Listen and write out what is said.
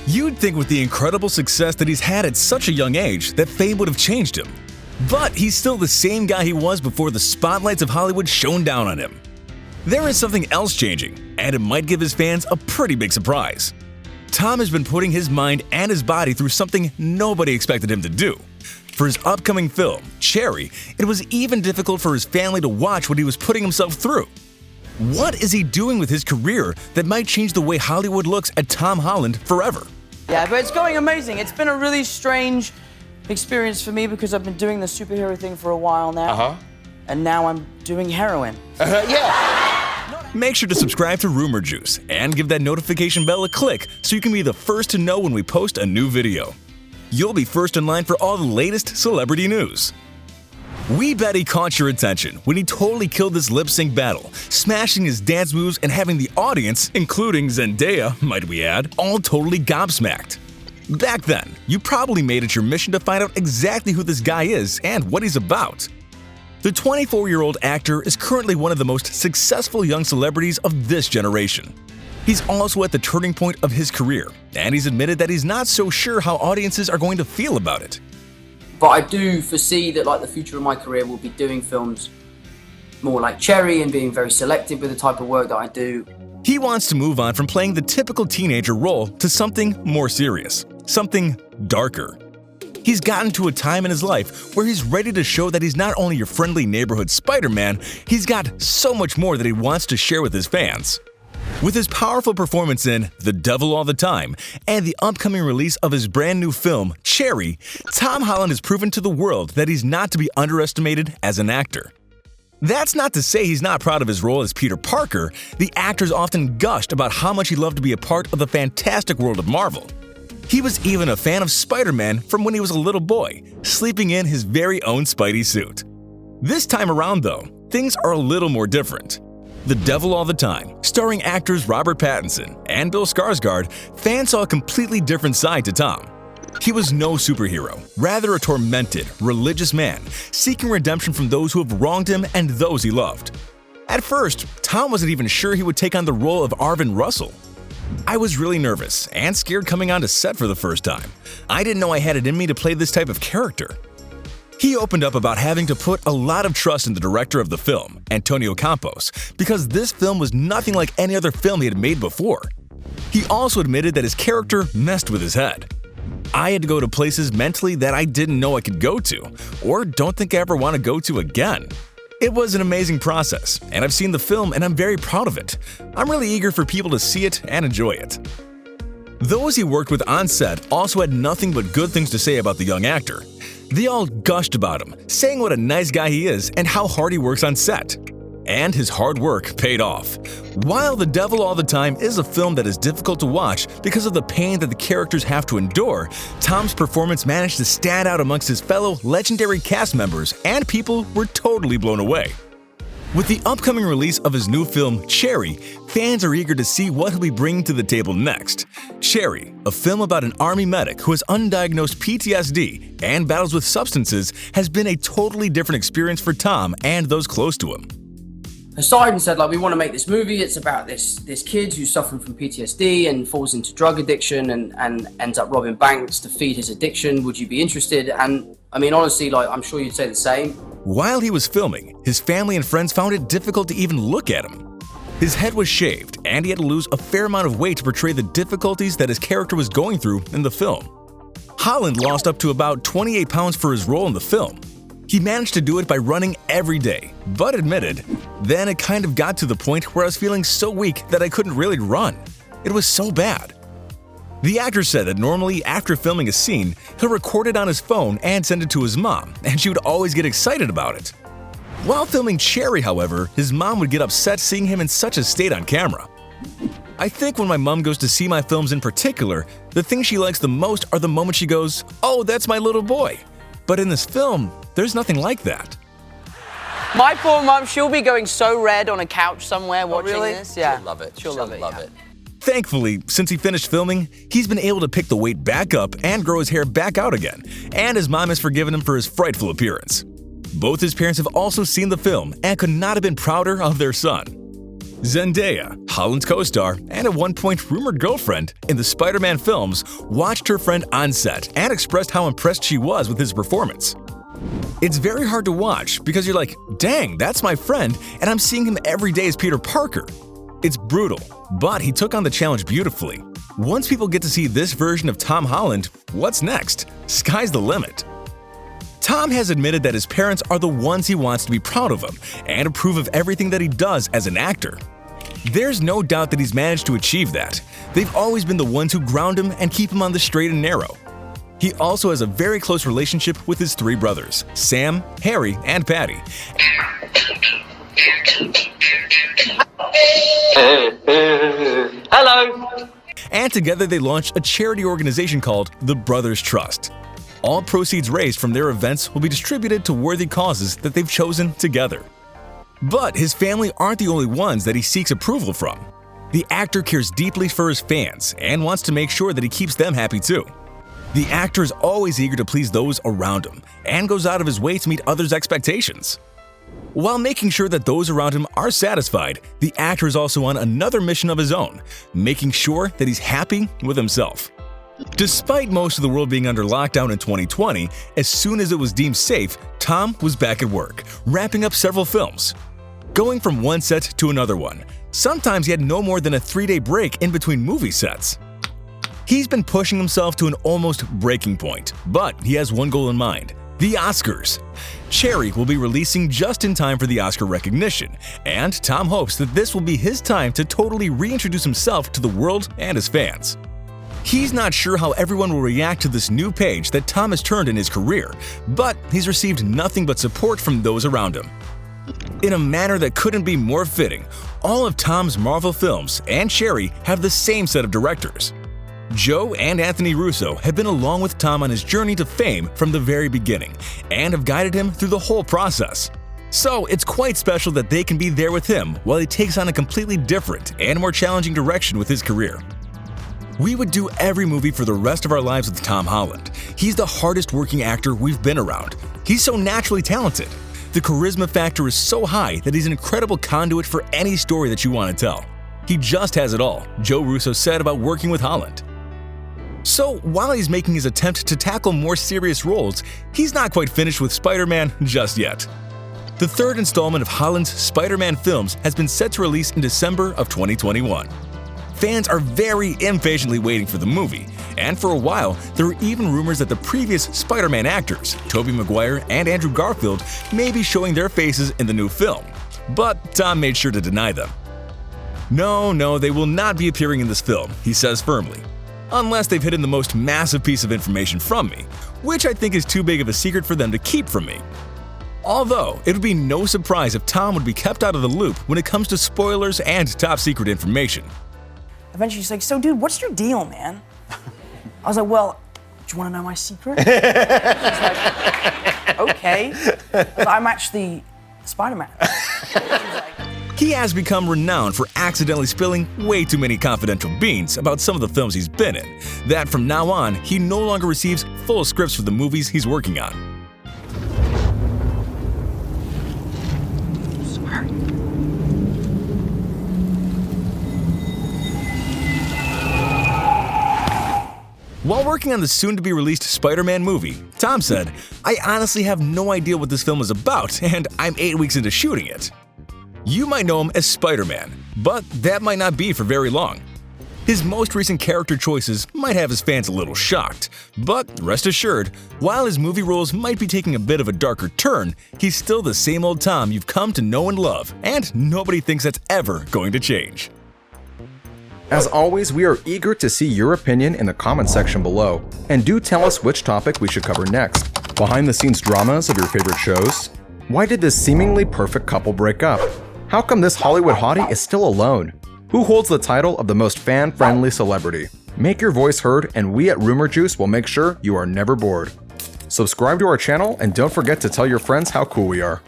You'd think with the incredible success that he's had at such a young age that fame would have changed him. But he's still the same guy he was before the spotlights of Hollywood shone down on him. There is something else changing, and it might give his fans a pretty big surprise. Tom has been putting his mind and his body through something nobody expected him to do. For his upcoming film, Cherry, it was even difficult for his family to watch what he was putting himself through. What is he doing with his career that might change the way Hollywood looks at Tom Holland forever? Yeah, but it's going amazing. It's been a really strange experience for me because I've been doing the superhero thing for a while now. And now I'm doing heroin. Make sure to subscribe to Rumour Juice and give that notification bell a click so you can be the first to know when we post a new video. You'll be first in line for all the latest celebrity news. We bet he caught your attention when he totally killed this lip-sync battle, smashing his dance moves and having the audience, including Zendaya, might we add, all totally gobsmacked. Back then, you probably made it your mission to find out exactly who this guy is and what he's about. The 24-year-old actor is currently one of the most successful young celebrities of this generation. He's also at the turning point of his career, and he's admitted that he's not so sure how audiences are going to feel about it. But I do foresee that the future of my career will be doing films more like Cherry and being very selective with the type of work that I do. He wants to move on from playing the typical teenager role to something more serious, something darker. He's gotten to a time in his life where he's ready to show that he's not only your friendly neighborhood Spider-Man, he's got so much more that he wants to share with his fans. With his powerful performance in The Devil All the Time and the upcoming release of his brand new film, Cherry, Tom Holland has proven to the world that he's not to be underestimated as an actor. That's not to say he's not proud of his role as Peter Parker. The actor's often gushed about how much he loved to be a part of the fantastic world of Marvel. He was even a fan of SpiderMan from when he was a little boy, sleeping in his very own Spidey suit. This time around, though, things are a little more different. The Devil All the Time, starring actors Robert Pattinson and Bill Skarsgård, fans saw a completely different side to Tom. He was no superhero, rather a tormented, religious man, seeking redemption from those who have wronged him and those he loved. At first, Tom wasn't even sure he would take on the role of Arvin Russell. I was really nervous and scared coming onto set for the first time. I didn't know I had it in me to play this type of character. He opened up about having to put a lot of trust in the director of the film, Antonio Campos, because this film was nothing like any other film he had made before. He also admitted that his character messed with his head. I had to go to places mentally that I didn't know I could go to, or don't think I ever want to go to again. It was an amazing process, and I've seen the film and I'm very proud of it. I'm really eager for people to see it and enjoy it. Those he worked with on set also had nothing but good things to say about the young actor. They all gushed about him, saying what a nice guy he is and how hard he works on set. And his hard work paid off. While The Devil All the Time is a film that is difficult to watch because of the pain that the characters have to endure, Tom's performance managed to stand out amongst his fellow legendary cast members, and people were totally blown away. With the upcoming release of his new film, Cherry, fans are eager to see what he'll be bringing to the table next. Cherry, a film about an army medic who has undiagnosed PTSD and battles with substances, has been a totally different experience for Tom and those close to him. Poseidon said, we want to make this movie. It's about this kid who's suffering from PTSD and falls into drug addiction and ends up robbing banks to feed his addiction. Would you be interested? And I mean, honestly, I'm sure you'd say the same. While he was filming, his family and friends found it difficult to even look at him. His head was shaved, and he had to lose a fair amount of weight to portray the difficulties that his character was going through in the film. Holland lost up to about 28 pounds for his role in the film. He managed to do it by running every day, but admitted, then it kind of got to the point where I was feeling so weak that I couldn't really run. It was so bad. The actor said that normally after filming a scene, he'll record it on his phone and send it to his mom, and she would always get excited about it. While filming Cherry, however, his mom would get upset seeing him in such a state on camera. I think when my mom goes to see my films in particular, the thing she likes the most are the moments she goes, "Oh, that's my little boy." But in this film, there's nothing like that. My poor mum, she'll be going so red on a couch somewhere watching this. Yeah. She'll love it. She'll love it. Thankfully, since he finished filming, he's been able to pick the weight back up and grow his hair back out again, and his mom has forgiven him for his frightful appearance. Both his parents have also seen the film and could not have been prouder of their son. Zendaya, Holland's co-star and at one point rumored girlfriend in the Spider-Man films, watched her friend on set and expressed how impressed she was with his performance. It's very hard to watch because you're like, dang, that's my friend and I'm seeing him every day as Peter Parker. It's brutal, but he took on the challenge beautifully. Once people get to see this version of Tom Holland, what's next? Sky's the limit. Tom has admitted that his parents are the ones he wants to be proud of him and approve of everything that he does as an actor. There's no doubt that he's managed to achieve that. They've always been the ones who ground him and keep him on the straight and narrow. He also has a very close relationship with his three brothers, Sam, Harry, and Patty. Hello! And together they launched a charity organization called the Brothers Trust. All proceeds raised from their events will be distributed to worthy causes that they've chosen together. But his family aren't the only ones that he seeks approval from. The actor cares deeply for his fans and wants to make sure that he keeps them happy too. The actor is always eager to please those around him and goes out of his way to meet others' expectations. While making sure that those around him are satisfied, the actor is also on another mission of his own, making sure that he's happy with himself. Despite most of the world being under lockdown in 2020, as soon as it was deemed safe, Tom was back at work, wrapping up several films. Going from one set to another one, sometimes he had no more than a 3-day break in between movie sets. He's been pushing himself to an almost breaking point, but he has one goal in mind: the Oscars. Cherry will be releasing just in time for the Oscar recognition, and Tom hopes that this will be his time to totally reintroduce himself to the world and his fans. He's not sure how everyone will react to this new page that Tom has turned in his career, but he's received nothing but support from those around him. In a manner that couldn't be more fitting, all of Tom's Marvel films and Cherry have the same set of directors. Joe and Anthony Russo have been along with Tom on his journey to fame from the very beginning and have guided him through the whole process. So it's quite special that they can be there with him while he takes on a completely different and more challenging direction with his career. We would do every movie for the rest of our lives with Tom Holland. He's the hardest working actor we've been around. He's so naturally talented. The charisma factor is so high that he's an incredible conduit for any story that you want to tell. He just has it all, Joe Russo said about working with Holland. So while he's making his attempt to tackle more serious roles, he's not quite finished with Spider-Man just yet. The third installment of Holland's Spider-Man films has been set to release in December of 2021. Fans are very impatiently waiting for the movie, and for a while, there were even rumors that the previous Spider-Man actors, Tobey Maguire and Andrew Garfield, may be showing their faces in the new film. But Tom made sure to deny them. No, they will not be appearing in this film, he says firmly. Unless they've hidden the most massive piece of information from me, which I think is too big of a secret for them to keep from me. Although, it would be no surprise if Tom would be kept out of the loop when it comes to spoilers and top secret information. Eventually she's like, so dude, what's your deal, man? I was like, well, do you want to know my secret? She's like, okay. I'm actually Spider-Man. He has become renowned for accidentally spilling way too many confidential beans about some of the films he's been in, that from now on, he no longer receives full scripts for the movies he's working on. While working on the soon-to-be-released Spider-Man movie, Tom said, "I honestly have no idea what this film is about, and I'm 8 weeks into shooting it." You might know him as Spider-Man, but that might not be for very long. His most recent character choices might have his fans a little shocked, but rest assured, while his movie roles might be taking a bit of a darker turn, he's still the same old Tom you've come to know and love, and nobody thinks that's ever going to change. As always, we are eager to see your opinion in the comment section below, and do tell us which topic we should cover next. Behind-the-scenes dramas of your favorite shows? Why did this seemingly perfect couple break up? How come this Hollywood hottie is still alone? Who holds the title of the most fan-friendly celebrity? Make your voice heard, and we at Rumour Juice will make sure you are never bored. Subscribe to our channel, and don't forget to tell your friends how cool we are.